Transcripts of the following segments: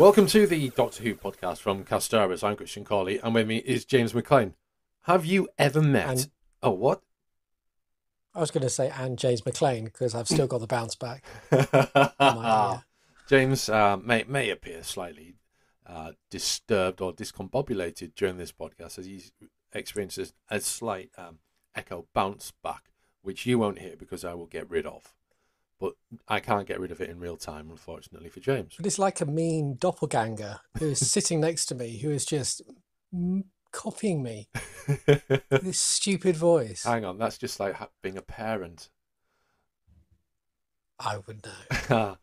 Welcome to the Doctor Who podcast from Castaris. I'm Christian Corley, and with me is James McLean. Have you ever met... Oh, what? I was going to say and James McLean because I've still got the bounce back. James may appear slightly disturbed or discombobulated during this podcast as he experiences a slight echo bounce back, which you won't hear because I will get rid of. But I can't get rid of it in real time, unfortunately, for James. But it's like a mean doppelganger who is sitting next to me, who is just copying me. This stupid voice. Hang on, that's just like being a parent. I would know.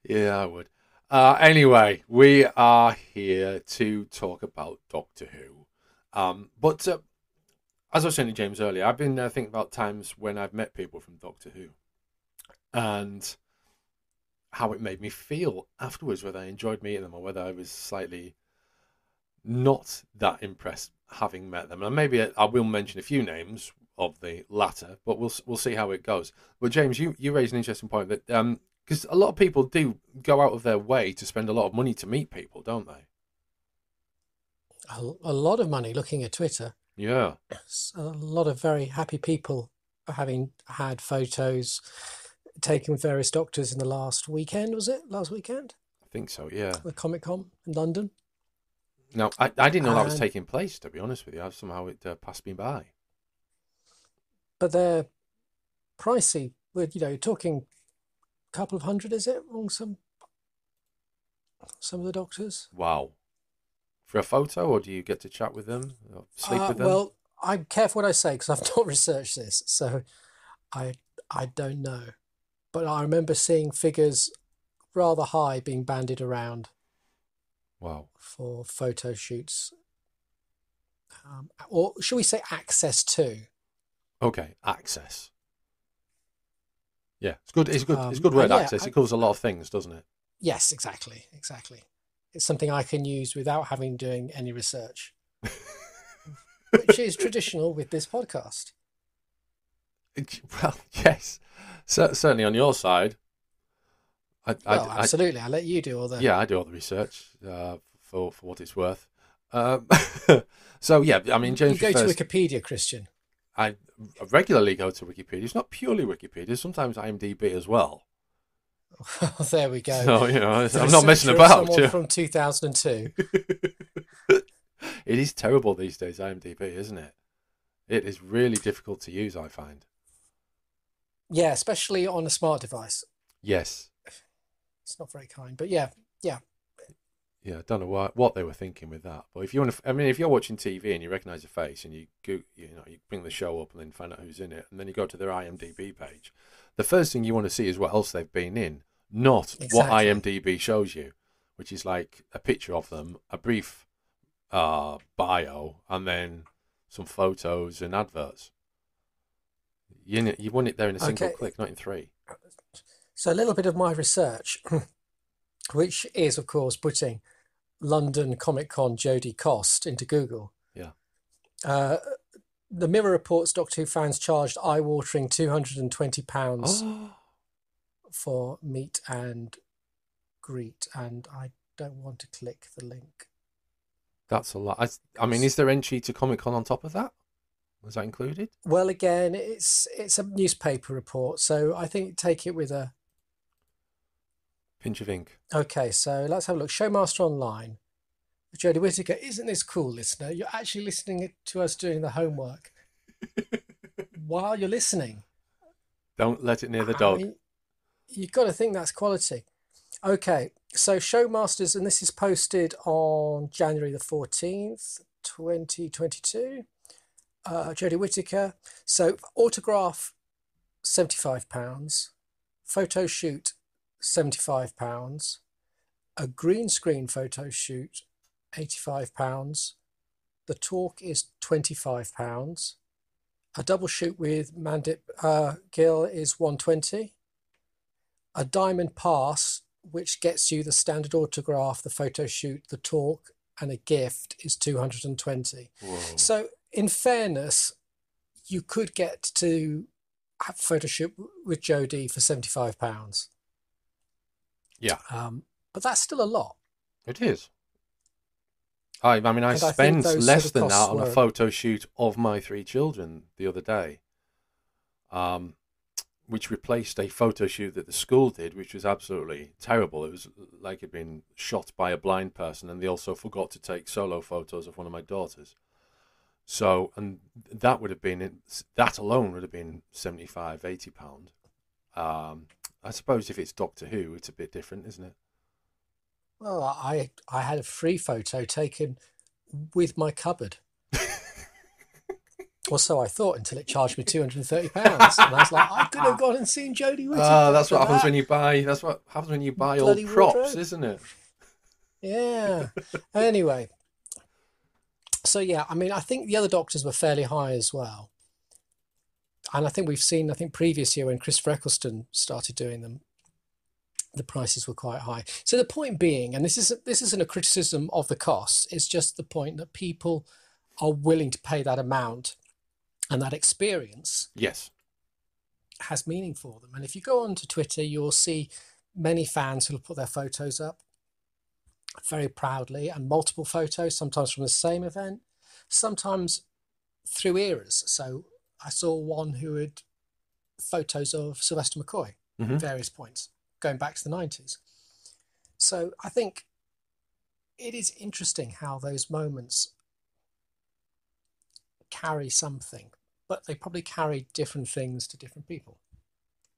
Yeah, I would. Anyway, we are here to talk about Doctor Who. But as I was saying to James earlier, I've been thinking about times when I've met people from Doctor Who and how it made me feel afterwards, whether I enjoyed meeting them or whether I was slightly not that impressed having met them. And maybe I will mention a few names of the latter, but we'll see how it goes. But James, you raised an interesting point that because a lot of people do go out of their way to spend a lot of money to meet people, don't they? A lot of money looking at Twitter. Yeah. A lot of very happy people having had photos taken with various doctors in the last weekend, was it? Last weekend? I think so, yeah. The Comic-Con in London. No, I didn't know that was taking place, to be honest with you. Somehow it passed me by. But they're pricey. You're talking a couple of hundred, is it? On some of the doctors. Wow. For a photo, or do you get to chat with them, or sleep with them? Well, I'm careful what I say because I've not researched this, so I don't know. But I remember seeing figures rather high being bandied around. Wow. For photo shoots. Or should we say access to? Okay, access. Yeah, it's good. It's good. It's a good word, access. It covers a lot of things, doesn't it? Yes, exactly. It's something I can use without having doing any research, which is traditional with this podcast. Well, yes, certainly on your side. Absolutely. I'll let you do all the... Yeah, I do all the research for what it's worth. So, yeah, I mean, James... You go to Wikipedia, Christian. I regularly go to Wikipedia. It's not purely Wikipedia. Sometimes IMDb as well. There we go. So, I'm not messing about. From 2002. It is terrible these days, IMDb, isn't it? It is really difficult to use, I find. Yeah, especially on a smart device. Yes. It's not very kind, but yeah. Yeah, I don't know what they were thinking with that. But if you want to, if you're watching TV and you recognise a face and you bring the show up and then find out who's in it, and then you go to their IMDb page, the first thing you want to see is what else they've been in, not what IMDb shows you, which is like a picture of them, a brief bio, and then some photos and adverts. You want it there in a single click, not in three. So a little bit of my research, which is, of course, putting London Comic-Con Jodie Cost into Google. Yeah. The Mirror reports Doctor Who fans charged eye-watering £220 for meet and greet, and I don't want to click the link. That's a lot. I mean, is there entry to Comic-Con on top of that? Was that included? Well, again, it's a newspaper report, so I think take it with a pinch of ink. Okay, so let's have a look. Showmaster Online. Jodie Whittaker, isn't this cool, listener? You're actually listening to us doing the homework while you're listening. Don't let it near the dog. You've got to think that's quality. Okay, so Showmasters, and this is posted on January the 14th, 2022. Jodie Whittaker. So autograph, £75. Photo shoot, £75. A green screen photo shoot, £85. The talk is £25. A double shoot with Mandip Gill is £120. A diamond pass, which gets you the standard autograph, the photo shoot, the talk, and a gift, is £220. Whoa. So, in fairness, you could get to have a photo shoot with Jodie for £75. Yeah. But that's still a lot. It is. I And I think spent those sort less of than that costs on a were, photo shoot of my three children the other day, um, which replaced a photo shoot that the school did, which was absolutely terrible. It was like it'd been shot by a blind person, and they also forgot to take solo photos of one of my daughters. So, and that would have been, that alone would have been 75, £80. I suppose if it's Doctor Who, it's a bit different, isn't it? well, I had a free photo taken with my cupboard. Or so I thought until it charged me £230. And I was like, I could have gone and seen Jodie Whittaker That's for what happens that when you buy. That's what happens when you buy old bloody props, wardrobe. isn't it? Yeah. Anyway, so yeah, I mean, I think the other doctors were fairly high as well. And I think we've seen, I think previous year when Christopher Eccleston started doing them, the prices were quite high. So the point being, and this isn't a criticism of the costs, it's just the point that people are willing to pay that amount, and that experience Yes. has meaning for them. And if you go onto Twitter, you'll see many fans who'll put their photos up very proudly, and multiple photos, sometimes from the same event, sometimes through eras. So I saw one who had photos of Sylvester McCoy at various points, going back to the 90s. So I think it is interesting how those moments carry something, but they probably carry different things to different people.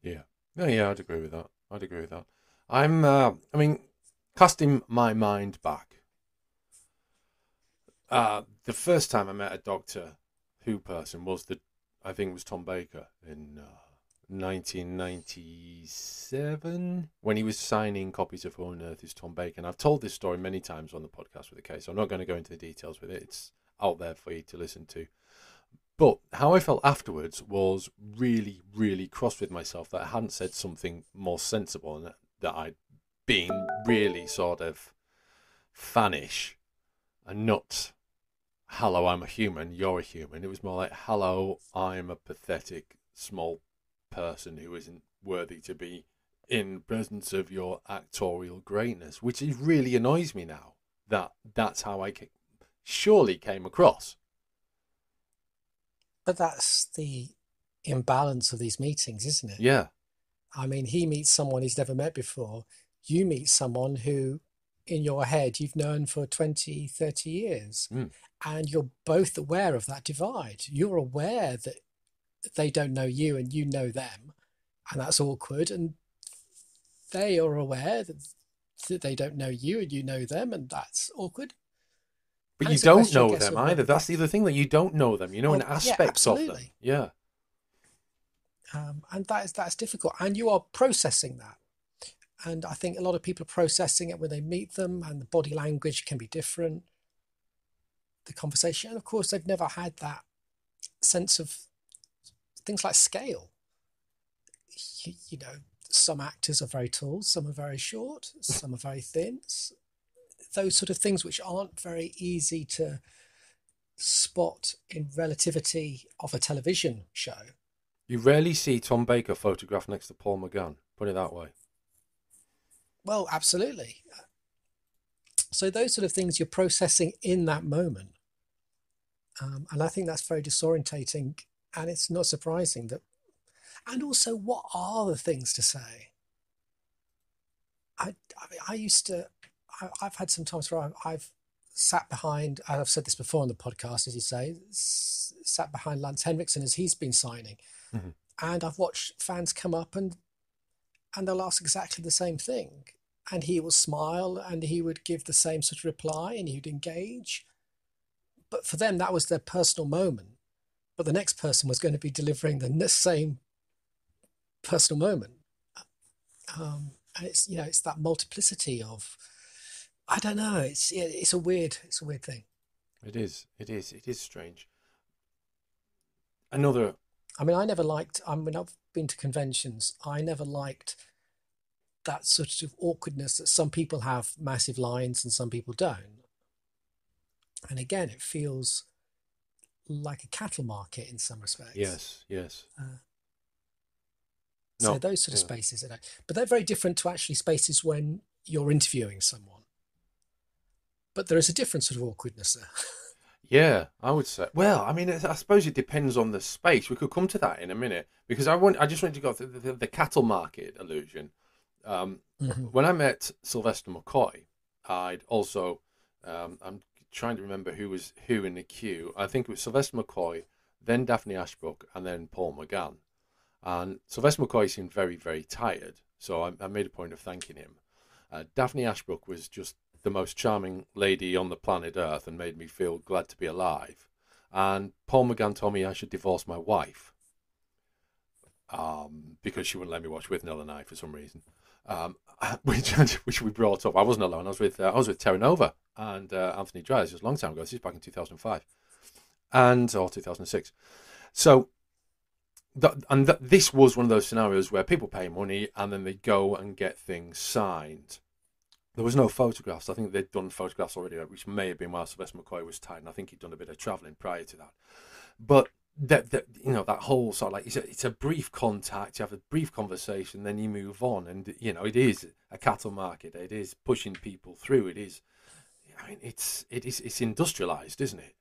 Yeah. No, yeah, I'd agree with that. I'd agree with that. Casting my mind back, the first time I met a Doctor Who person I think it was Tom Baker in 1997 when he was signing copies of Who on Earth is Tom Baker. And I've told this story many times on the podcast with the case, so I'm not going to go into the details with it. It's out there for you to listen to. But how I felt afterwards was really, really cross with myself that I hadn't said something more sensible, and that I'd been really sort of fannish and not, hello, I'm a human, you're a human. It was more like, hello, I'm a pathetic small person who isn't worthy to be in presence of your actorial greatness, which really annoys me now that that's how I surely came across. But that's the imbalance of these meetings, isn't it? Yeah. I mean, he meets someone he's never met before. You meet someone who, in your head, you've known for 20, 30 years. And you're both aware of that divide. You're aware that they don't know you and you know them, and that's awkward. And they are aware that they don't know you and you know them, and that's awkward. But And you it's a don't question, I know guess, them of either. That's the other thing, that you don't know them. You know an well, yeah, aspect of them. absolutely. Yeah. And that's difficult. And you are processing that. And I think a lot of people are processing it when they meet them, and the body language can be different, the conversation. And of course, they've never had that sense of things like scale. You know, some actors are very tall, some are very short, some are very thin. Those sort of things which aren't very easy to spot in relativity of a television show. You rarely see Tom Baker photographed next to Paul McGann, put it that way. Well, absolutely. So those sort of things you're processing in that moment. And I think that's very disorientating. And it's not surprising that. And also, what are the things to say? I've had some times where I've sat behind, and I've said this before on the podcast, as you say, sat behind Lance Henriksen as he's been signing. And I've watched fans come up and they'll ask exactly the same thing. And he will smile and he would give the same sort of reply and he would engage. But for them, that was their personal moment. But the next person was going to be delivering the same personal moment. And it's that multiplicity of, I don't know. It's a weird thing. It is strange. Another. I mean, I've been to conventions. I never liked that sort of awkwardness that some people have massive lines and some people don't. And again, it feels like a cattle market in some respects. Yes. So those sort of spaces, but they're very different to actually spaces when you're interviewing someone. but there is a different sort of awkwardness there. Yeah, I would say. Well, I mean, I suppose it depends on the space. We could come to that in a minute because I just want to go through the cattle market illusion. Um, Hmm. when I met Sylvester McCoy, I'd also I'm trying to remember who was who in the queue. I think it was Sylvester McCoy, then Daphne Ashbrook, and then Paul McGann. And Sylvester McCoy seemed very, very tired, so I made a point of thanking him. Daphne Ashbrook was just the most charming lady on the planet Earth and made me feel glad to be alive. And Paul McGann told me I should divorce my wife because she wouldn't let me watch With Another Knife for some reason. Um, which we brought up. I wasn't alone. I was with Terra Nova and Anthony Dryers just a long time ago. This is back in 2005 or 2006. So this was one of those scenarios where people pay money and then they go and get things signed. There was no photographs. I think they'd done photographs already, which may have been while Sylvester McCoy was tied, and I think he'd done a bit of travelling prior to that. But that that whole sort of like it's a brief contact, you have a brief conversation, then you move on, and it is a cattle market. It is pushing people through. It is, I mean, it's industrialized, isn't it?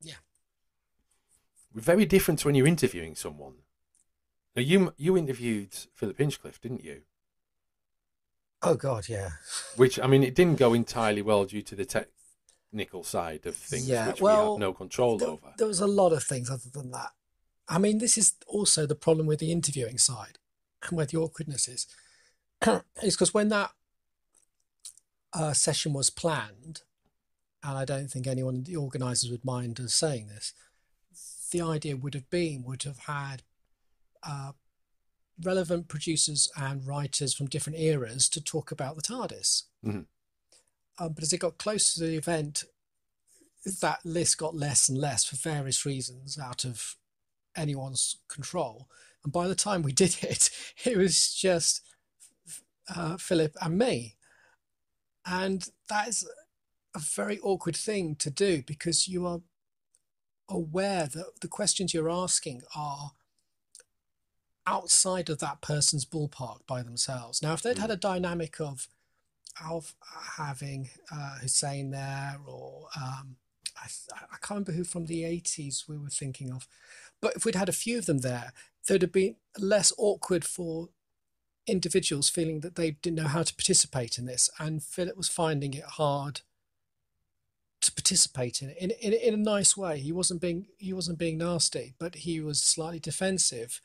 Yeah. Very different to when you're interviewing someone. Now you interviewed Philip Hinchcliffe, didn't you? Oh God, yeah. Which, I mean, it didn't go entirely well due to the technical side of things, Yeah, which we well, have no control over. there was a lot of things other than that. I mean, this is also the problem with the interviewing side and where the awkwardness is. Is because when that session was planned, and I don't think anyone, the organisers, would mind us saying this, the idea would have had uh, relevant producers and writers from different eras to talk about the TARDIS. Mm-hmm. But as it got close to the event, that list got less and less for various reasons out of anyone's control. And by the time we did it, it was just Philip and me. And that is a very awkward thing to do because you are aware that the questions you're asking are outside of that person's ballpark by themselves. Now, if they'd had a dynamic of having Hussein there, or I can't remember who from the 80s we were thinking of, but if we'd had a few of them there, there'd have been less awkward for individuals feeling that they didn't know how to participate in this, and Philip was finding it hard to participate in it in a nice way. He wasn't being nasty, but he was slightly defensive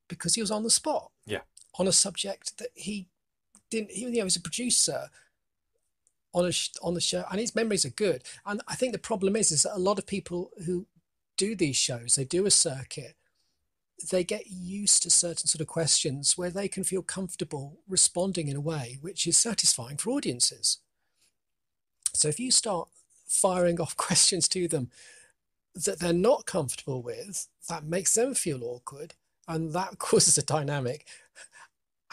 because he was on the spot, Yeah. on a subject that he didn't. He was a producer on the show, and his memories are good. And I think the problem is that a lot of people who do these shows, they do a circuit, they get used to certain sort of questions where they can feel comfortable responding in a way which is satisfying for audiences. So if you start firing off questions to them that they're not comfortable with, that makes them feel awkward, and that causes a dynamic.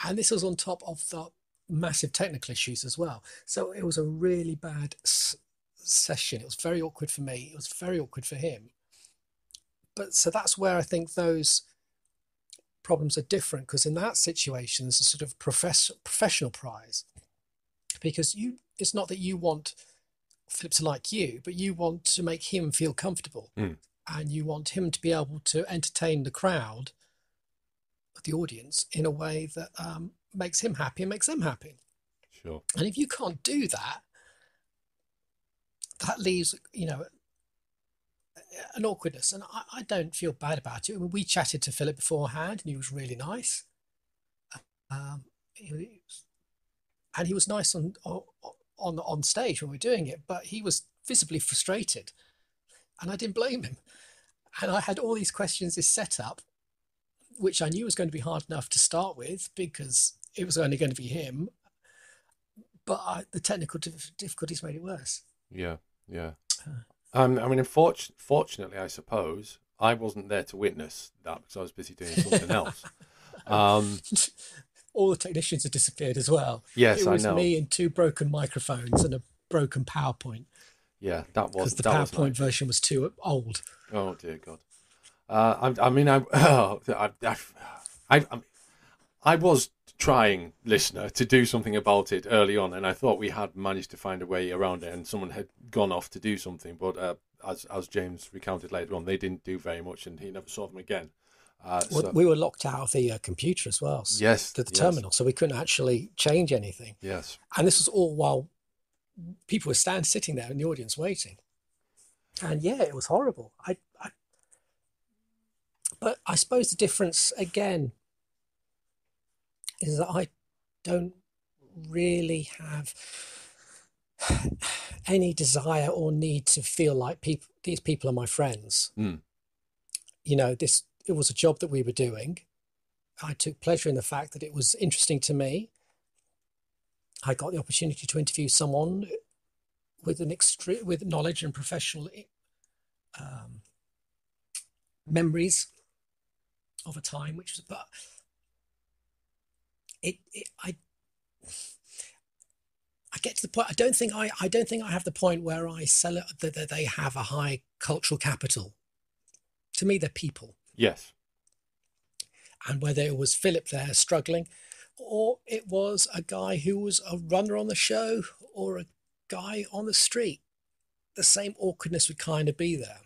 And this was on top of the massive technical issues as well. So it was a really bad session. It was very awkward for me. It was very awkward for him. But so that's where I think those problems are different, because in that situation, there's a sort of professional prize, because it's not that you want Philip to like you, but you want to make him feel comfortable, and you want him to be able to entertain the crowd, the audience, in a way that makes him happy and makes them happy. Sure. And if you can't do that, that leaves an awkwardness, and I don't feel bad about it. I mean, we chatted to Philip beforehand, and he was really nice. And he was nice on stage when we were doing it, but he was visibly frustrated, and I didn't blame him. And I had all these questions, this setup, which I knew was going to be hard enough to start with because it was only going to be him, but the technical difficulties made it worse. Yeah. I mean, fortunately, I suppose I wasn't there to witness that because I was busy doing something else. All the technicians had disappeared as well. Yes, it was I know. me and 2 broken microphones and a broken PowerPoint. Yeah, that was because the PowerPoint version was too old. Oh dear God. I was trying, listener, to do something about it early on, and I thought we had managed to find a way around it, and someone had gone off to do something, but as James recounted later on, they didn't do very much, and he never saw them again. We were locked out of the computer as well. Yes, to the terminal, so we couldn't actually change anything. Yes, and this was all while people were sitting there in the audience waiting, and yeah, it was horrible. But I suppose the difference again is that I don't really have any desire or need to feel like these people are my friends. You know, it was a job that we were doing. I took pleasure in the fact that it was interesting to me. I got the opportunity to interview someone with with knowledge and professional memories of a time, which was, but I get to the point. I don't think I have the point where I sell it that they have a high cultural capital. To me, they're people. Yes. And whether it was Philip there struggling, or it was a guy who was a runner on the show, or a guy on the street, the same awkwardness would kind of be there.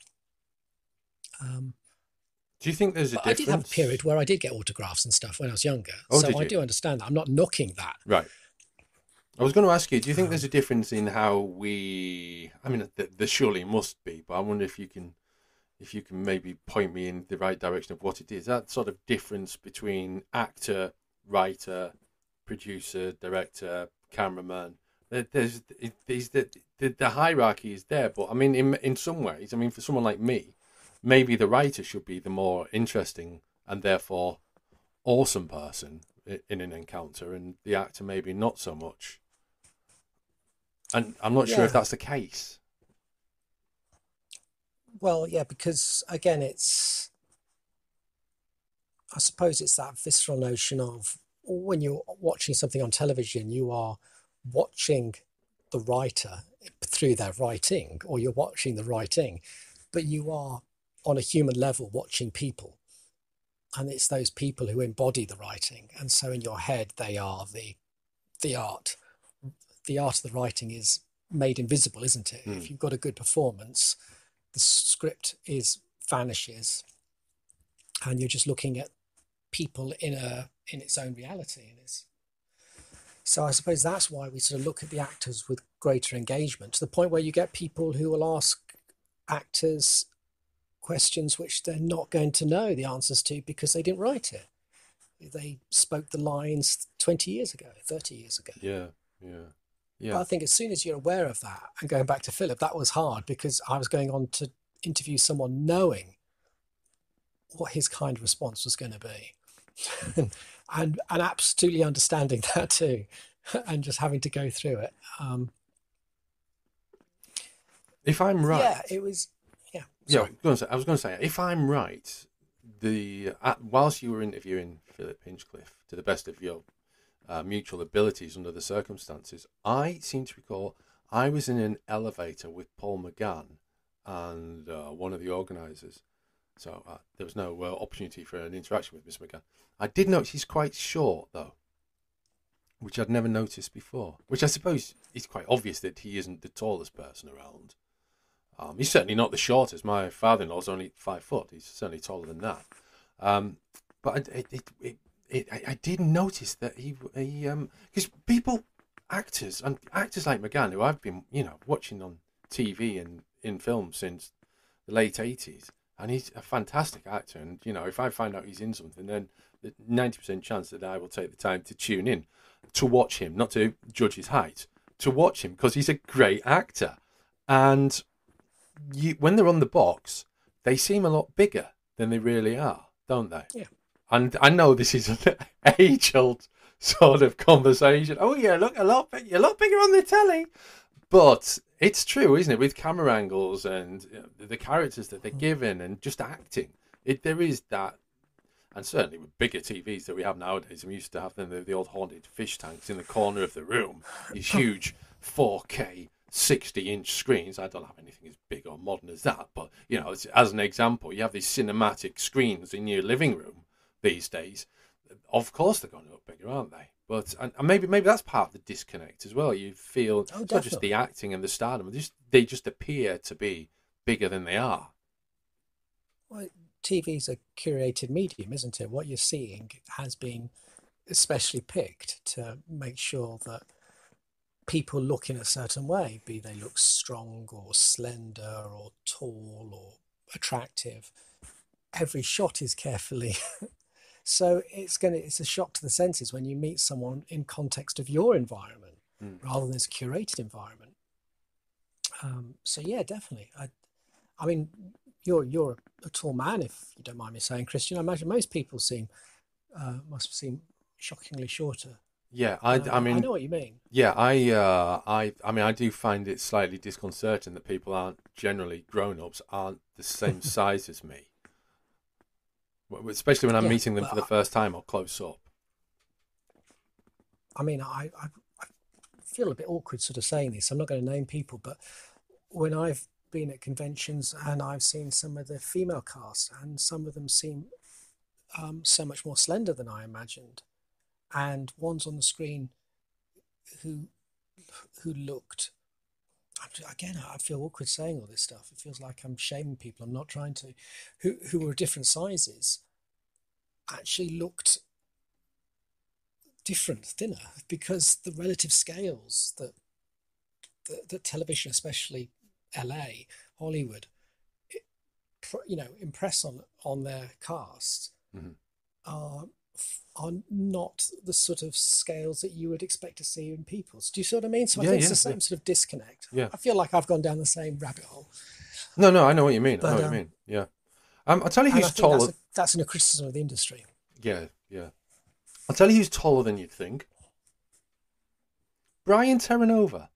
Do you think there's a difference? I did have a period where I did get autographs and stuff when I was younger. Oh, so did I you? do understand that. I'm not knocking that. Right. I was going to ask you, do you think there's a difference in how we... I mean, there surely must be, but I wonder if you can maybe point me in the right direction of what it is. That sort of difference between actor, writer, producer, director, cameraman. The hierarchy is there, but I mean, in some ways, I mean, for someone like me, maybe the writer should be the more interesting and therefore awesome person in an encounter, and the actor maybe not so much. And I'm not sure if that's the case. Well, yeah, because again, I suppose it's that visceral notion of when you're watching something on television, you are watching the writer through their writing, or you're watching the writing, but you are on a human level watching people. And it's those people who embody the writing. And so in your head, they are the art. The art of the writing is made invisible, isn't it? If you've got a good performance, the script vanishes, and you're just looking at people in its own reality. So I suppose that's why we sort of look at the actors with greater engagement, to the point where you get people who will ask actors questions which they're not going to know the answers to because they didn't write it. They spoke the lines 20 years ago, 30 years ago. Yeah. But I think as soon as you're aware of that, and going back to Philip, that was hard because I was going on to interview someone knowing what his kind of response was going to be. and absolutely understanding that too, and just having to go through it. If I'm right... Yeah, it was... Yeah, I was going to say, if I'm right, whilst you were interviewing Philip Hinchcliffe, to the best of your mutual abilities under the circumstances, I seem to recall I was in an elevator with Paul McGann and one of the organisers. So there was no opportunity for an interaction with Mr. McGann. I did notice he's quite short, though, which I'd never noticed before, which I suppose is quite obvious that he isn't the tallest person around. He's certainly not the shortest. My father-in-law's only 5 foot. He's certainly taller than that. But I did notice that he because actors like McGann, who I've been watching on TV and in film since the late 80s, and he's a fantastic actor. And if I find out he's in something, then the 90% chance that I will take the time to tune in to watch him, not to judge his height, to watch him because he's a great actor. And when they're on the box, they seem a lot bigger than they really are, don't they? Yeah. And I know this is an age-old sort of conversation. Oh, yeah, look, you're a lot bigger on the telly. But it's true, isn't it? With camera angles and the characters that they're given and just acting, there is that. And certainly with bigger TVs that we have nowadays, we used to have them, the old haunted fish tanks in the corner of the room, these huge 4K 60-inch screens. I don't have anything as big or modern as that, but as an example, you have these cinematic screens in your living room these days. Of course they're going to look bigger, aren't they? But and maybe that's part of the disconnect as well. You feel Oh, it's not just the definitely. acting and the stardom; they just appear to be bigger than they are. Well, TV's a curated medium, isn't it? What you're seeing has been especially picked to make sure that people look in a certain way, be they look strong or slender or tall or attractive. Every shot is carefully. So it's a shock to the senses when you meet someone in context of your environment Mm. rather than this curated environment. So yeah, definitely. I mean, you're a tall man, if you don't mind me saying, Christian. I imagine most people must seem shockingly shorter. Yeah, I But I mean, know what you mean. yeah, I mean, I do find it slightly disconcerting that people aren't generally grown-ups aren't the same size as me, especially when I'm Yeah, meeting them but for the first time or close up. I mean, I feel a bit awkward sort of saying this. I'm not going to name people, but when I've been at conventions and I've seen some of the female cast, and some of them seem so much more slender than I imagined, and ones on the screen who looked. Again, I feel awkward saying all this stuff. It feels like I'm shaming people. I'm not trying to. Who were different sizes actually looked different, thinner, because the relative scales that television, especially LA, Hollywood, impress on their cast Hmm. are are not the sort of scales that you would expect to see in people. Do you see what I mean? So I Yeah, think it's the yeah, yeah, same sort of disconnect. yeah. I feel like I've gone down the same rabbit hole, No, no, I know what you mean. I know but what you mean. Yeah. I'll tell you and I who's think taller. that's a criticism of the industry. Yeah, yeah. I'll tell you who's taller than you'd think. Brian Terranova.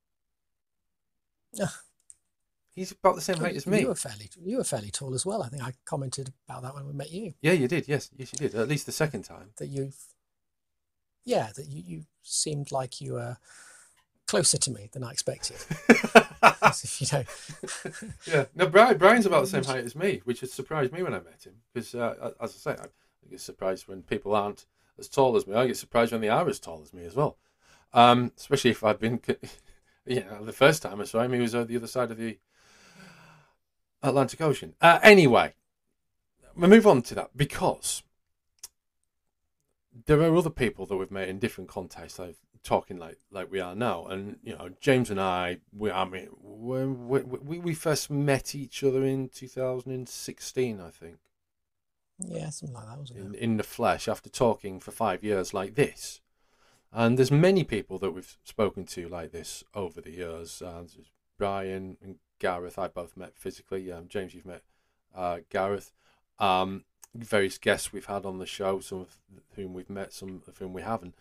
He's about the same Oh, height as you me. were fairly tall as well. I think I commented about that when we met you. Yeah, you did. Yes, yes, you did. At least the second time. That you seemed like you were closer to me than I expected. As if Yeah. No, Brian's about the same which height as me, which has surprised me when I met him. Because, as I say, I get surprised when people aren't as tall as me. I get surprised when they are as tall as me as well. Especially if I've been, the first time I saw him, he was on the other side of the Atlantic Ocean. Anyway, we move on to that because there are other people that we've met in different contexts, like talking like we are now. And James and I, we first met each other in 2016, I think, yeah, something like that, wasn't it? in the flesh after talking for 5 years like this. And there's many people that we've spoken to like this over the years. Brian and Gareth, I both met physically. James, you've met Gareth. Various guests we've had on the show, some of whom we've met, some of whom we haven't.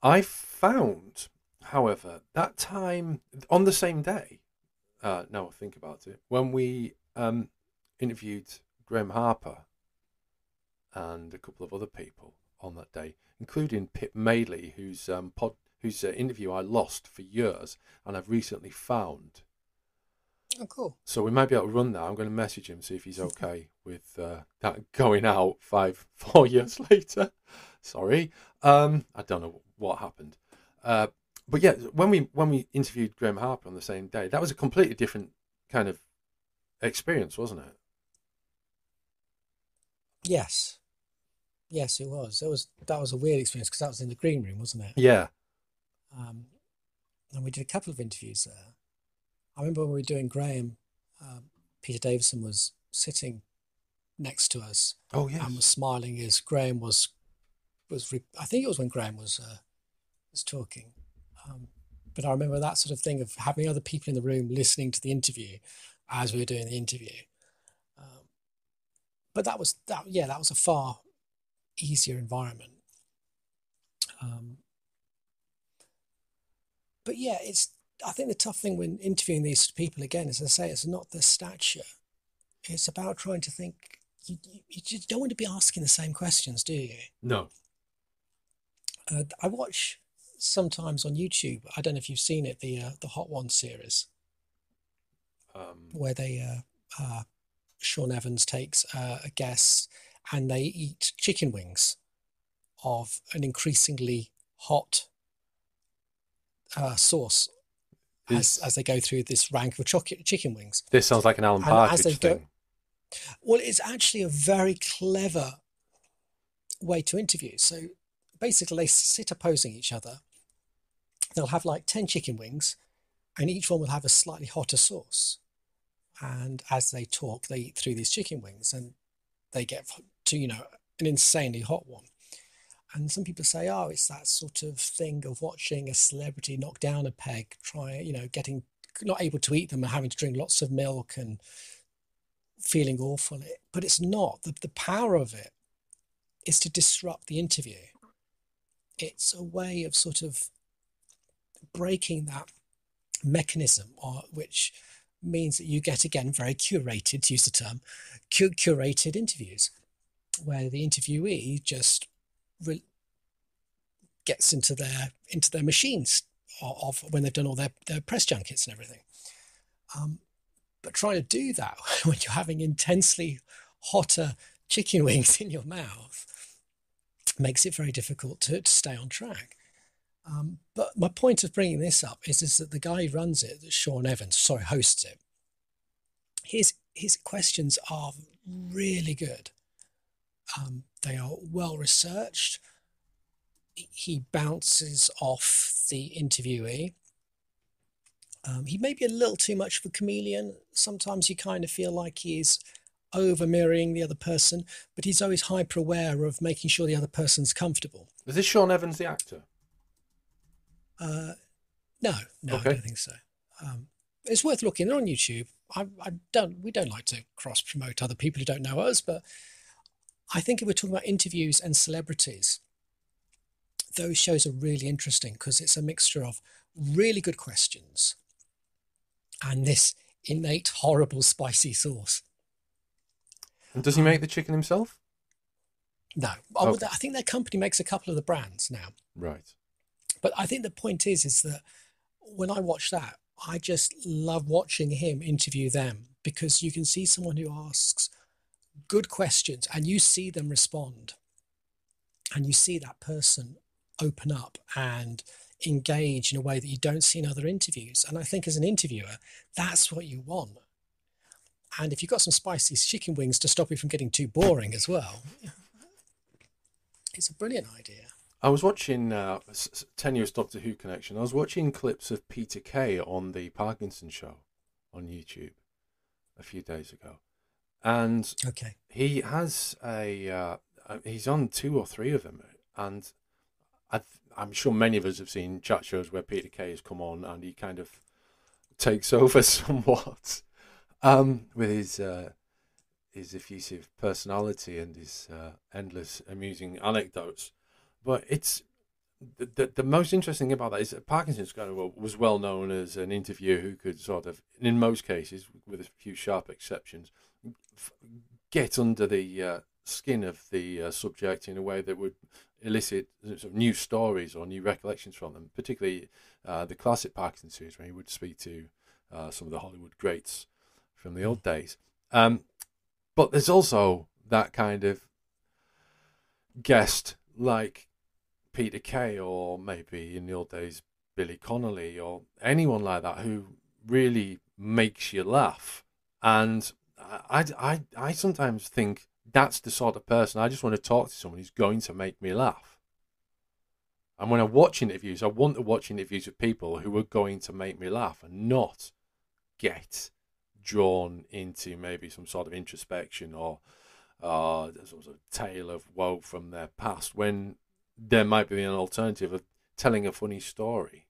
I found, however, that time on the same day, now I think about it, when we interviewed Graham Harper and a couple of other people on that day, including Pip Maley, whose interview I lost for years and I've recently found. Oh, cool. So we might be able to run that. I'm going to message him, see if he's okay with that going out 4 years later. Sorry, I don't know what happened, but yeah, when we interviewed Graham Harper on the same day, that was a completely different kind of experience, wasn't it? Yes, yes, it was. That was a weird experience because that was in the green room, wasn't it? Yeah. Um, and we did a couple of interviews there. I remember when we were doing Graham, Peter Davison was sitting next to us Oh and was yes. smiling as Graham I think it was when Graham was talking. Um, but I remember that sort of thing of having other people in the room listening to the interview as we were doing the interview. Um, but that was a far easier environment. Um, but yeah, I think the tough thing when interviewing these people again, as I say, it's not the stature. It's about trying to think. You just don't want to be asking the same questions, do you? No. I watch sometimes on YouTube. I don't know if you've seen it, the Hot One series, where they Sean Evans takes a guest and they eat chicken wings of an increasingly hot sauce as they go through this rank of chicken wings. This sounds like an Alan And as they Partridge go, thing. well, it's actually a very clever way to interview. So basically, they sit opposing each other. They'll have like 10 chicken wings, and each one will have a slightly hotter sauce. And as they talk, they eat through these chicken wings, and they get to, an insanely hot one. And some people say, oh, it's that sort of thing of watching a celebrity knock down a peg, getting not able to eat them and having to drink lots of milk and feeling awful. But it's not. The power of it is to disrupt the interview. It's a way of sort of breaking that mechanism, which means that you get, again, very curated, to use the term, curated interviews, where the interviewee just gets into their machines of when they've done all their press junkets and everything. But trying to do that when you're having intensely hotter chicken wings in your mouth makes it very difficult to stay on track. But my point of bringing this up is that the guy who runs it, Sean Evans, hosts it, his questions are really good. They are well researched. He bounces off the interviewee. He may be a little too much of a chameleon. Sometimes you kind of feel like he's over mirroring the other person, but he's always hyper aware of making sure the other person's comfortable. Is this Sean Evans, the actor? No, Okay. I don't think so. It's worth looking. They're on YouTube. We don't like to cross promote other people who don't know us, but I think if we're talking about interviews and celebrities, those shows are really interesting because it's a mixture of really good questions and this innate, horrible, spicy sauce. And does he make the chicken himself? No. Okay. I think their company makes a couple of the brands now. Right. But I think the point is that when I watch that, I just love watching him interview them because you can see someone who asks good questions and you see them respond. And you see that person open up and engage in a way that you don't see in other interviews. And I think as an interviewer, that's what you want. And if you've got some spicy chicken wings to stop you from getting too boring as well, it's a brilliant idea. I was watching tenuous Doctor Who connection. I was watching clips of Peter Kay on the Parkinson show on YouTube a few days ago, and he has he's on 2 or 3 of them, and I'm sure many of us have seen chat shows where Peter Kay has come on and he kind of takes over somewhat with his effusive personality and his endless amusing anecdotes. But it's the most interesting thing about that is that Parkinson's was well known as an interviewer who could sort of, in most cases, with a few sharp exceptions, get under the skin of the subject in a way that would elicit sort of new stories or new recollections from them, particularly the classic Parkinson series, where he would speak to some of the Hollywood greats from the old days. But there's also that kind of guest like Peter Kay, or maybe in the old days Billy Connolly, or anyone like that who really makes you laugh. And I sometimes think that's the sort of person I just want to talk to, someone who's going to make me laugh. And when I watch interviews, I want to watch interviews with people who are going to make me laugh and not get drawn into maybe some sort of introspection or some sort of tale of woe from their past, when there might be an alternative of telling a funny story.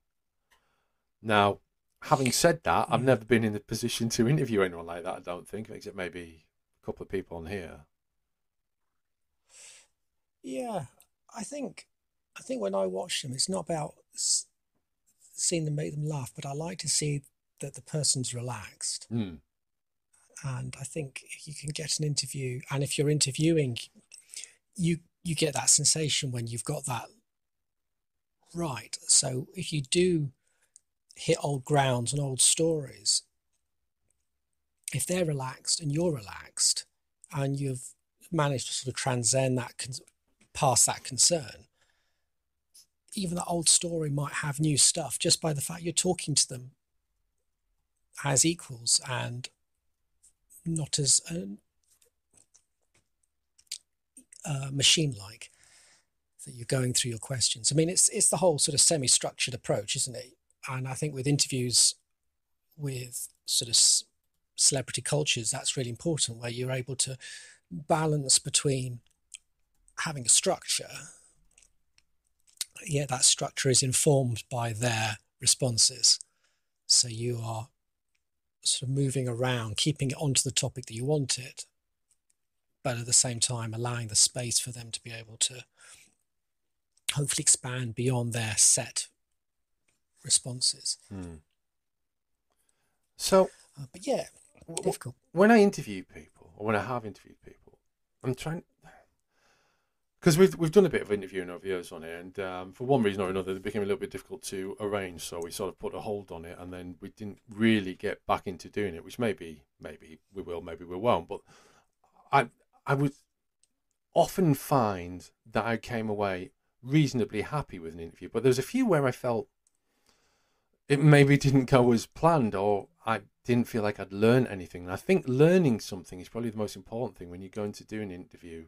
Now, having said that, I've never been in a position to interview anyone like that, I don't think, except maybe a couple of people on here. Yeah, I think when I watch them, it's not about seeing them make them laugh, but I like to see that the person's relaxed. Mm. And I think you can get an interview, and if you're interviewing, you get that sensation when you've got that right. So if you do hit old grounds and old stories, if they're relaxed and you're relaxed and you've managed to sort of transcend that, past that concern, even the old story might have new stuff just by the fact you're talking to them as equals and not as machine-like, that you're going through your questions. I mean, it's the whole sort of semi-structured approach, isn't it? And I think with interviews with sort of celebrity cultures, that's really important, where you're able to balance between having a structure, yet that structure is informed by their responses. So you are sort of moving around, keeping it onto the topic that you wanted, but at the same time allowing the space for them to be able to hopefully expand beyond their set responses. So, but yeah, difficult. When I interview people, or when I have interviewed people, I'm trying, because we've done a bit of interviewing over the years on it, and for one reason or another, it became a little bit difficult to arrange. So we sort of put a hold on it, and then we didn't really get back into doing it. Which maybe we will, maybe we won't. But I would often find that I came away reasonably happy with an interview, but there's a few where I felt it maybe didn't go as planned, or I didn't feel like I'd learned anything. And I think learning something is probably the most important thing when you're going to do an interview,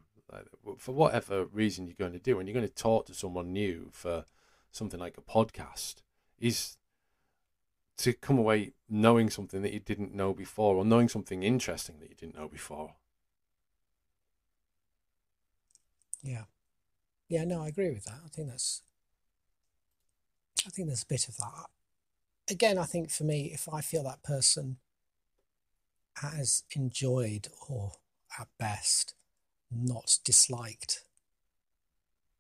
for whatever reason you're going to do. When you're going to talk to someone new for something like a podcast, is to come away knowing something that you didn't know before, or knowing something interesting that you didn't know before. Yeah, no, I agree with that. I think there's a bit of that. Again, I think for me, if I feel that person has enjoyed, or at best not disliked,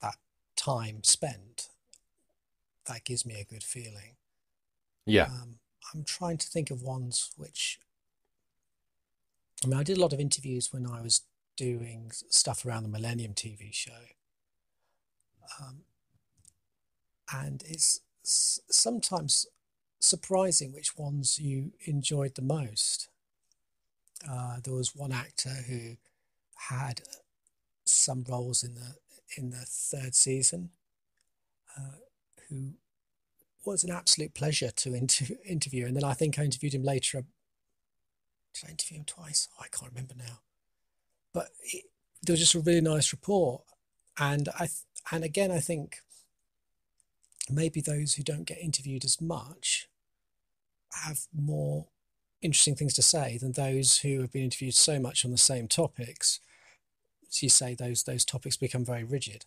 that time spent, that gives me a good feeling. Yeah. I'm trying to think of ones which, I mean, I did a lot of interviews when I was doing stuff around the Millennium TV show. And it's sometimes surprising which ones you enjoyed the most. There was one actor who had some roles in the third season, who was an absolute pleasure to interview. And then I think I interviewed him later. Did I interview him twice? Oh, I can't remember now. But there was just a really nice rapport. And again, I think maybe those who don't get interviewed as much have more interesting things to say than those who have been interviewed so much on the same topics. As you say, those topics become very rigid.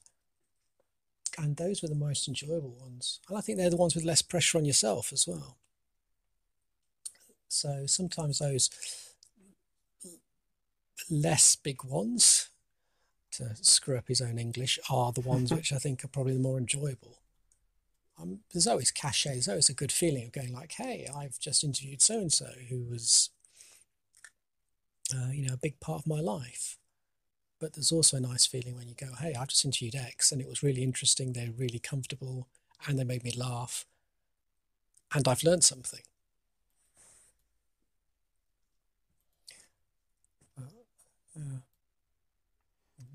And those were the most enjoyable ones. And I think they're the ones with less pressure on yourself as well. So sometimes those less big ones, to screw up his own English, are the ones which I think are probably the more enjoyable. There's always cachet, there's always a good feeling of going like, hey, I've just interviewed so-and-so who was, a big part of my life. But there's also a nice feeling when you go, hey, I've just interviewed X and it was really interesting, they're really comfortable and they made me laugh and I've learned something.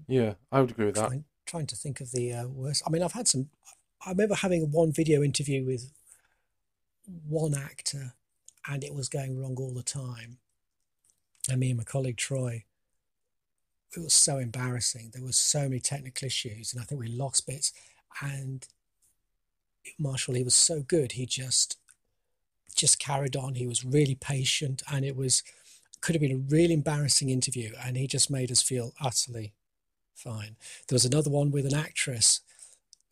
Yeah, I would agree with that. Trying to think of the worst. I mean, I remember having one video interview with one actor and it was going wrong all the time. And me and my colleague Troy, it was so embarrassing. There were so many technical issues and I think we lost bits. And Marshall, he was so good. He just carried on. He was really patient and could have been a really embarrassing interview and he just made us feel utterly fine. There was another one with an actress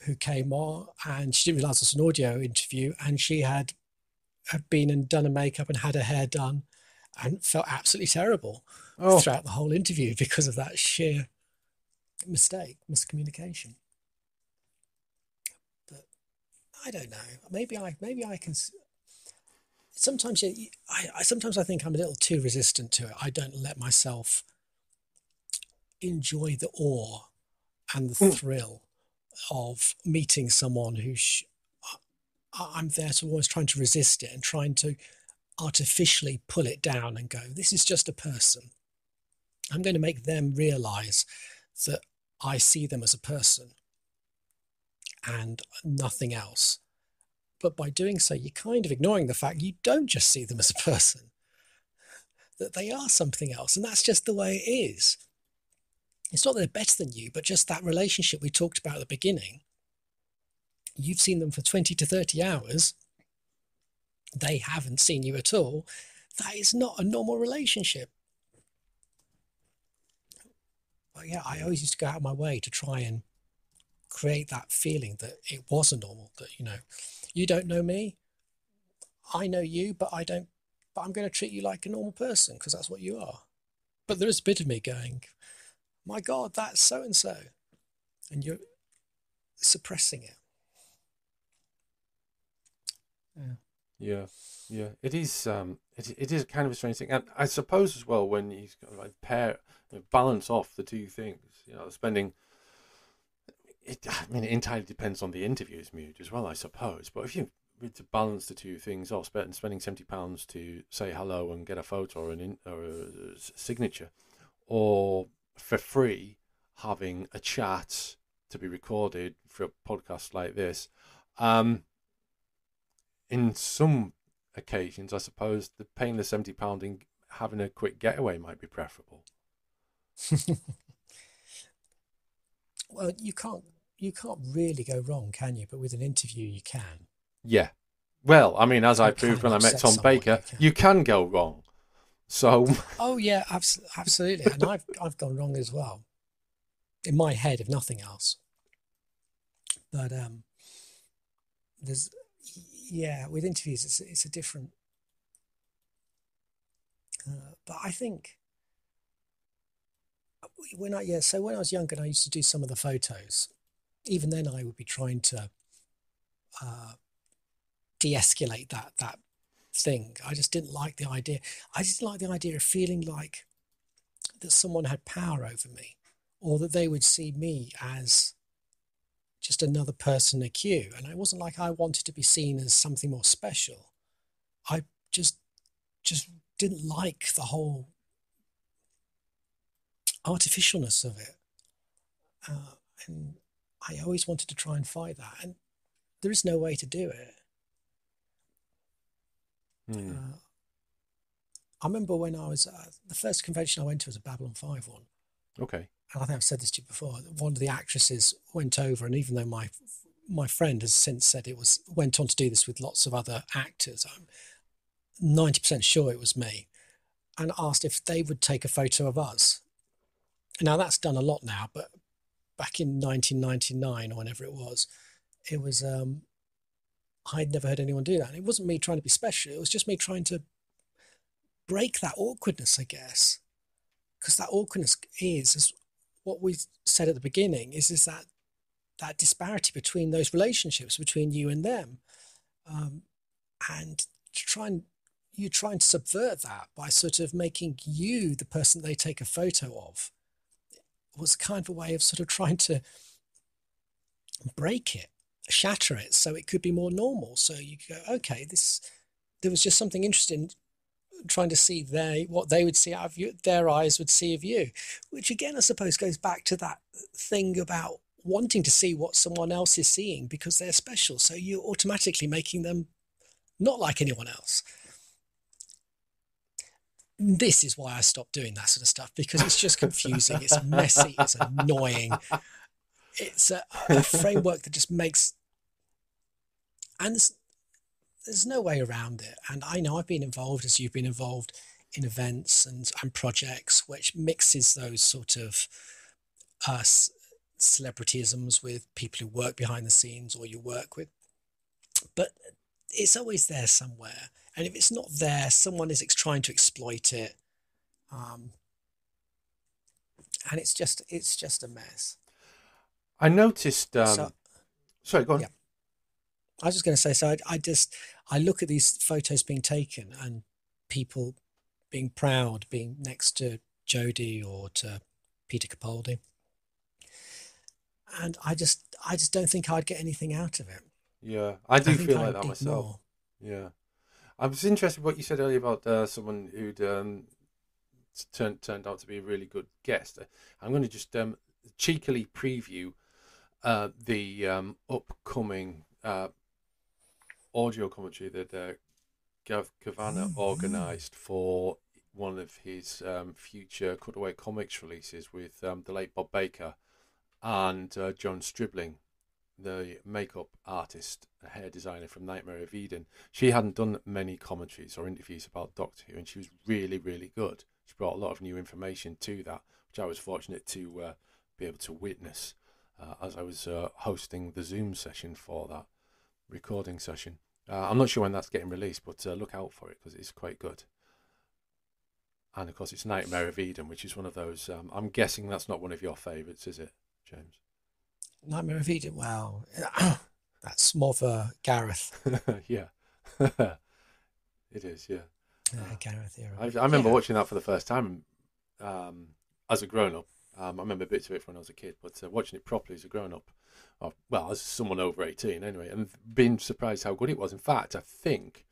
who came on and she didn't realize it was an audio interview and she had been and done a makeup and had her hair done and felt absolutely terrible throughout the whole interview because of that sheer miscommunication. But I don't know. Maybe I can. Sometimes sometimes I think I'm a little too resistant to it. I don't let myself enjoy the awe and the thrill of meeting someone who I'm there to always trying to resist it and trying to artificially pull it down and go, this is just a person. I'm going to make them realize that I see them as a person and nothing else. But by doing so, you're kind of ignoring the fact you don't just see them as a person, that they are something else. And that's just the way it is. It's not that they're better than you, but just that relationship we talked about at the beginning. You've seen them for 20 to 30 hours. They haven't seen you at all. That is not a normal relationship. But yeah, I always used to go out of my way to try and create that feeling that it was a normal, that, you don't know me, I know you, but I'm going to treat you like a normal person because that's what you are. But there is a bit of me going, my God, that's so-and-so. And you're suppressing it. Yeah. It is. It is kind of a strange thing, and I suppose as well when he's got to balance off the two things. Spending. It entirely depends on the interviewer's mood as well, I suppose. But if you were to balance the two things off, spending £70 to say hello and get a photo or a signature, or for free having a chat to be recorded for a podcast like this, in some occasions, I suppose paying the £70 and having a quick getaway might be preferable. Well, you can't really go wrong, can you? But with an interview, you can. Yeah. Well, as I proved when I met Tom Baker, you can go wrong. So. Oh yeah, absolutely, and I've gone wrong as well, in my head, if nothing else. But with interviews, it's a different. But I think when I was younger, and I used to do some of the photos. Even then, I would be trying to de-escalate that thing. I just didn't like the idea. I just didn't like the idea of feeling like that someone had power over me, or that they would see me as just another person in a queue. And it wasn't like I wanted to be seen as something more special. I just didn't like the whole artificialness of it. And I always wanted to try and fight that. And there is no way to do it. I remember when I was, the first convention I went to was a Babylon 5 one. Okay. And I think I've said this to you before. One of the actresses went over, and even though my friend has since said went on to do this with lots of other actors, I'm 90% sure it was me, and asked if they would take a photo of us. Now that's done a lot now, but back in 1999 or whenever it was I'd never heard anyone do that. And it wasn't me trying to be special. It was just me trying to break that awkwardness, I guess. Because that awkwardness is what we said at the beginning, is that disparity between those relationships between you and them. And you're trying to subvert that by sort of making you the person they take a photo of. It was kind of a way of sort of trying to break it, shatter it, so it could be more normal. So you go, okay, there was just something interesting trying to see what they would see out of you, their eyes would see of you, which again, I suppose, goes back to that thing about wanting to see what someone else is seeing because they're special. So you're automatically making them not like anyone else. This is why I stopped doing that sort of stuff, because it's just confusing. It's messy. It's annoying. It's a framework that just makes, and there's no way around it. And I know I've been involved, as you've been involved, in events and projects which mixes those sort of celebrityisms with people who work behind the scenes or you work with. But it's always there somewhere. And if it's not there, someone is trying to exploit it. And it's just a mess. I noticed... sorry, go on. Yeah. I was just going to say, so I look at these photos being taken and people being proud, being next to Jodie or to Peter Capaldi. And I just don't think I'd get anything out of it. Yeah, I do feel like that myself. Yeah. I was interested in what you said earlier about someone who'd turned out to be a really good guest. I'm going to just cheekily preview the upcoming audio commentary that Gav Kavanagh organised for one of his future Cutaway Comics releases with the late Bob Baker and Joan Stribling, the makeup artist, a hair designer from Nightmare of Eden. She hadn't done many commentaries or interviews about Doctor Who, and she was really, really good. She brought a lot of new information to that, which I was fortunate to be able to witness as I was hosting the Zoom session for that recording session. I'm not sure when that's getting released, but look out for it because it's quite good. And of course, it's Nightmare of Eden, which is one of those. I'm guessing that's not one of your favourites, is it, James? Nightmare of Eden. Well, that's more of a Gareth. Yeah, it is. Yeah, Gareth era. I remember watching that for the first time as a grown up. I remember bits of it when I was a kid, but watching it properly as a grown up, well, as someone over 18 anyway, and being surprised how good it was. In fact, I think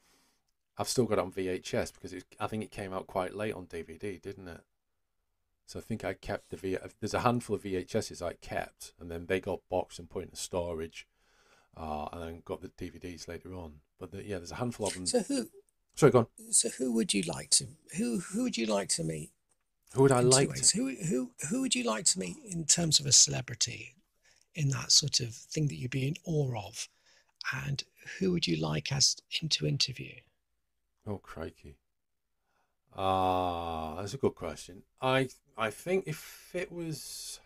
I've still got it on VHS because I think it came out quite late on DVD, didn't it? So I think I kept there's a handful of VHSs I kept, and then they got boxed and put into storage, and then got the DVDs later on. But there's a handful of them. So who? Sorry, go on. So who would you like to? Who would you like to meet? Who would I like to? Who would you like to meet in terms of a celebrity, in that sort of thing that you'd be in awe of, and who would you like as to interview? Oh crikey! That's a good question. I think if it was,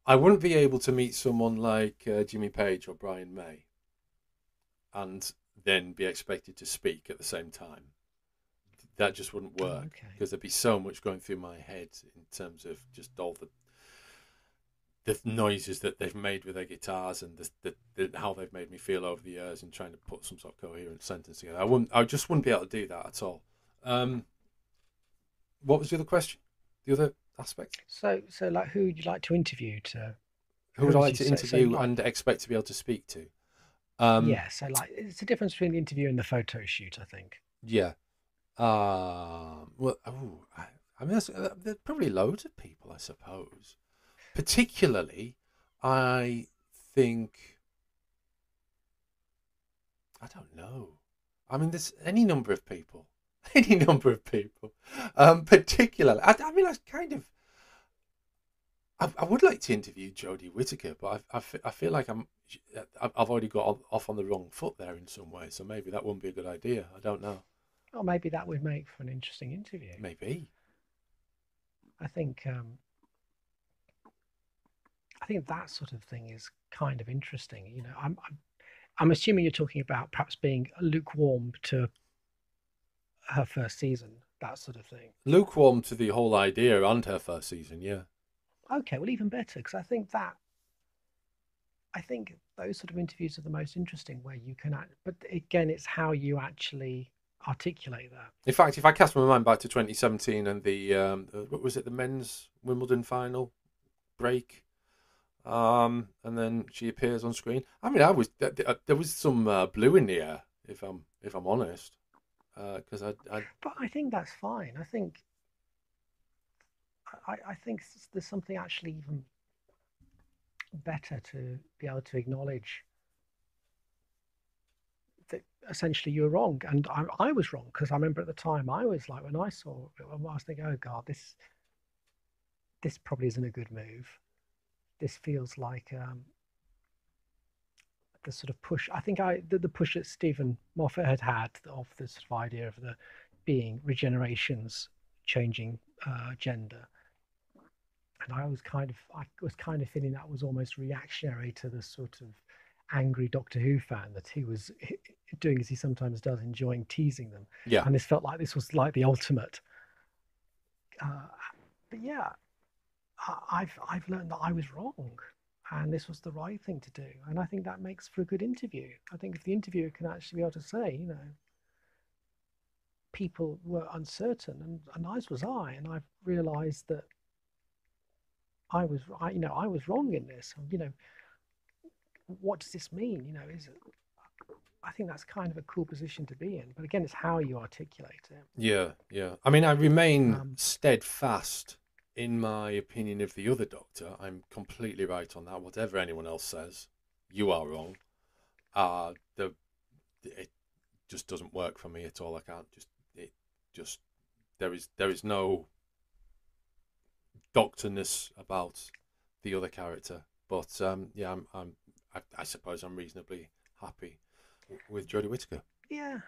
I wouldn't be able to meet someone like Jimmy Page or Brian May, and then be expected to speak at the same time. That just wouldn't work because there'd be so much going through my head in terms of just all the noises that they've made with their guitars and how they've made me feel over the years and trying to put some sort of coherent sentence together. I just wouldn't be able to do that at all. What was the other question? The other aspect? So like, who would you like to interview? Who would I like to interview and expect to be able to speak to? So like, it's the difference between the interview and the photo shoot, I think. Yeah. I mean, there's probably loads of people, I suppose. Particularly, I think, I don't know. I mean, there's any number of people. Particularly, I mean, I would like to interview Jodie Whittaker, but I feel like I've already got off on the wrong foot there in some way. So maybe that wouldn't be a good idea. I don't know. Or maybe that would make for an interesting interview. Maybe. I think that sort of thing is kind of interesting. You know, I'm assuming you're talking about perhaps being lukewarm to her first season, that sort of thing. Lukewarm to the whole idea and her first season, yeah. Okay, well, even better, because I think those sort of interviews are the most interesting, where you can but again, it's how you actually articulate that. In fact, if I cast my mind back to 2017 and the what was it, the men's Wimbledon final break, and then she appears on screen. I mean, there was some blue in the air, if I'm honest, because But I think that's fine. I think there's something actually even better to be able to acknowledge that essentially you were wrong, and I was wrong, because I remember at the time I was like, when I saw it, I was thinking, oh God, this probably isn't a good move. This feels like the sort of push. I think the push that Stephen Moffat had of the sort of idea of the being regenerations changing gender, and I was kind of feeling that was almost reactionary to the sort of angry Doctor Who fan that he was doing, as he sometimes does, enjoying teasing them. Yeah. And this felt like this was like the ultimate. But yeah, I've learned that I was wrong, and this was the right thing to do. And I think that makes for a good interview. I think if the interviewer can actually be able to say, you know, people were uncertain, and as was I, and I've realised that I was wrong in this. You know, what does this mean? You know, I think that's kind of a cool position to be in. But again, it's how you articulate it. Yeah. I mean, I remain steadfast in my opinion of the other Doctor, I'm completely right on that. Whatever anyone else says, you are wrong. It just doesn't work for me at all. I can't just there is no doctorness about the other character. But yeah, I suppose I'm reasonably happy with Jodie Whittaker. Yeah.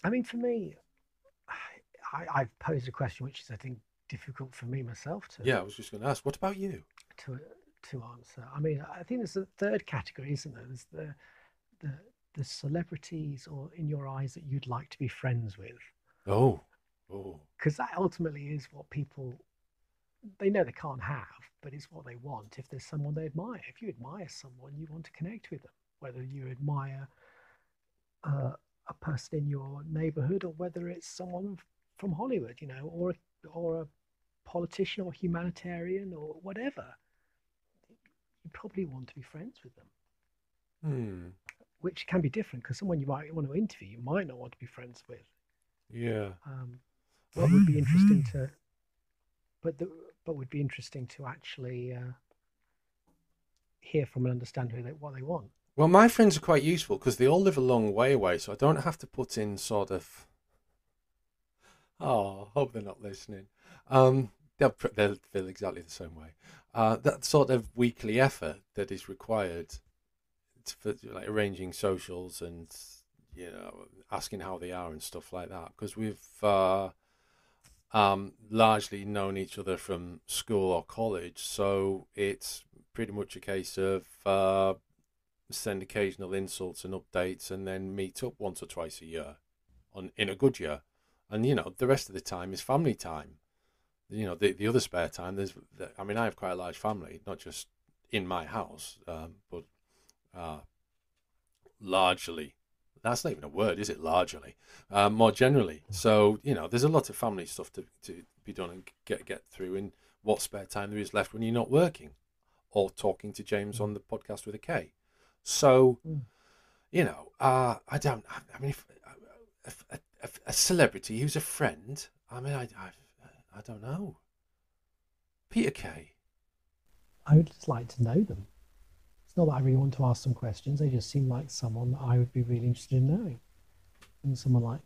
I mean, for me, I've posed a question which is, I think, difficult for me myself to. Yeah, I was just going to ask, what about you? To answer. I mean, I think there's a third category, isn't there? There's the celebrities, or in your eyes, that you'd like to be friends with. Oh. Because that ultimately is what people, they know they can't have, but it's what they want. If there's someone they admire, if you admire someone, you want to connect with them, whether you admire a person in your neighborhood, or whether it's someone from Hollywood, or a politician or humanitarian or whatever. You probably want to be friends with them. Which can be different, because someone you might want to interview, you might not want to be friends with. Yeah. What would be interesting to, but would be interesting to actually hear from and understand what they want. Well, my friends are quite useful because they all live a long way away, so I don't have to put in sort of. Oh, I hope they're not listening. They'll feel exactly the same way. That sort of weekly effort that is required for like arranging socials and asking how they are and stuff like that, because we've largely known each other from school or college, so it's pretty much a case of send occasional insults and updates, and then meet up once or twice a year, in a good year, and the rest of the time is family time. The other spare time, I have quite a large family, not just in my house, but largely. That's not even a word, is it? Largely, more generally. So there's a lot of family stuff to be done and get through in what spare time there is left when you're not working or talking to James on the podcast with a K. So, I mean, if a celebrity who's a friend, I don't know. Peter Kay. I would just like to know them. It's not that I really want to ask some questions. They just seem like someone that I would be really interested in knowing. And someone like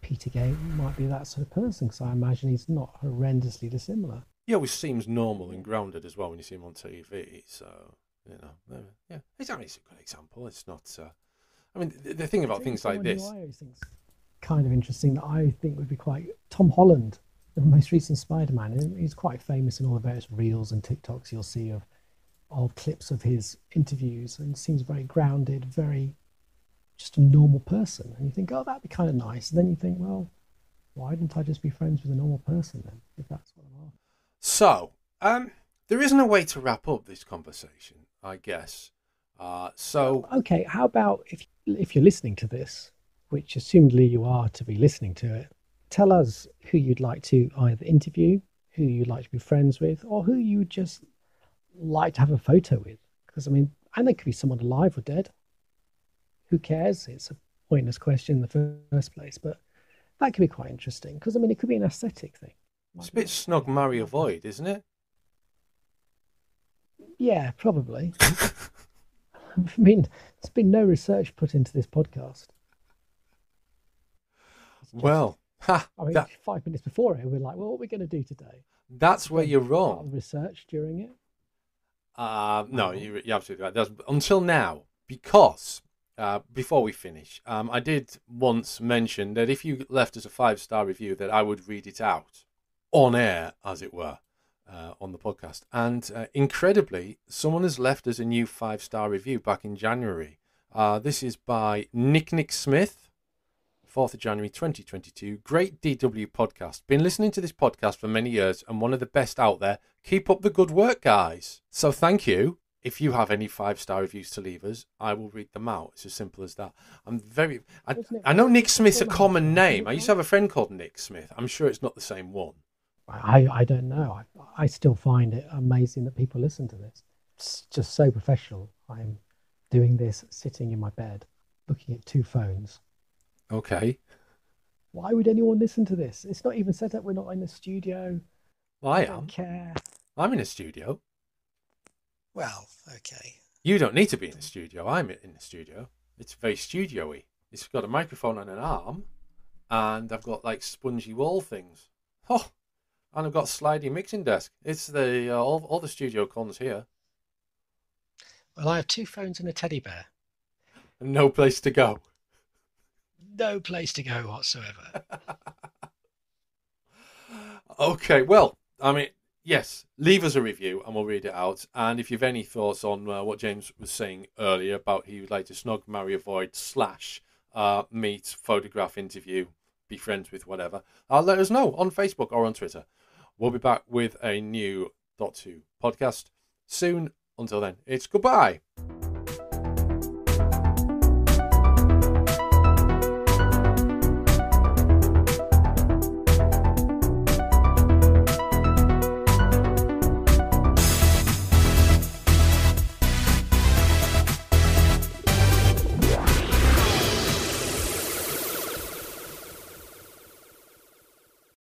Peter Kay might be that sort of person, because I imagine he's not horrendously dissimilar. He always seems normal and grounded as well when you see him on TV. So, yeah, he's a good example. It's not. The thing about things like this. I always think kind of interesting that I think would be quite Tom Holland, the most recent Spider-Man. He's quite famous in all the various reels and TikToks you'll see of clips of his interviews, and seems very grounded, very just a normal person. And you think, oh, that'd be kind of nice. And then you think, well, why didn't I just be friends with a normal person then, if that's what I'm after? So, there isn't a way to wrap up this conversation, I guess. Okay, how about if you're listening to this, which assumedly you are to be listening to it, tell us who you'd like to either interview, who you'd like to be friends with, or who you would just like to have a photo with. Because, and there could be someone alive or dead. Who cares? It's a pointless question in the first place, but that could be quite interesting. Because, it could be an aesthetic thing. It's a bit snug, marry, avoid, isn't it? Yeah, probably. There's been no research put into this podcast. Well, 5 minutes before it, we're like, well, what are we going to do today? That's where you're wrong. Research during it? No, you're absolutely right. That's until now, because before we finish, I did once mention that if you left us a 5-star review, that I would read it out on air, as it were, on the podcast. And incredibly, someone has left us a new 5-star review back in January. This is by Nick Smith, 4th of January 2022. Great DW podcast. Been listening to this podcast for many years and one of the best out there. Keep up the good work, guys. So thank you. If you have any 5-star reviews to leave us, I will read them out. It's as simple as that. I know Nick Smith's a common name. I used to have a friend called Nick Smith. I'm sure it's not the same one. I don't know. I still find it amazing that people listen to this. It's just so professional. I'm doing this sitting in my bed, looking at 2 phones. Okay. Why would anyone listen to this? It's not even set up. We're not in the studio. Well, I don't am. care. I'm in a studio. Well, okay. You don't need to be in a studio. I'm in the studio. It's very studio-y. It's got a microphone and an arm, and I've got like spongy wall things. Oh, and I've got a slidey mixing desk. It's the all the studio cons here. Well, I have 2 phones and a teddy bear. And no place to go. No place to go whatsoever. Okay, well, I mean, yes, leave us a review and we'll read it out. And if you've any thoughts on what James was saying earlier about he would like to snog, marry, avoid, / meet, photograph, interview, be friends with, whatever, let us know on Facebook or on Twitter. We'll be back with a new Doctor Who podcast soon. Until then, it's goodbye.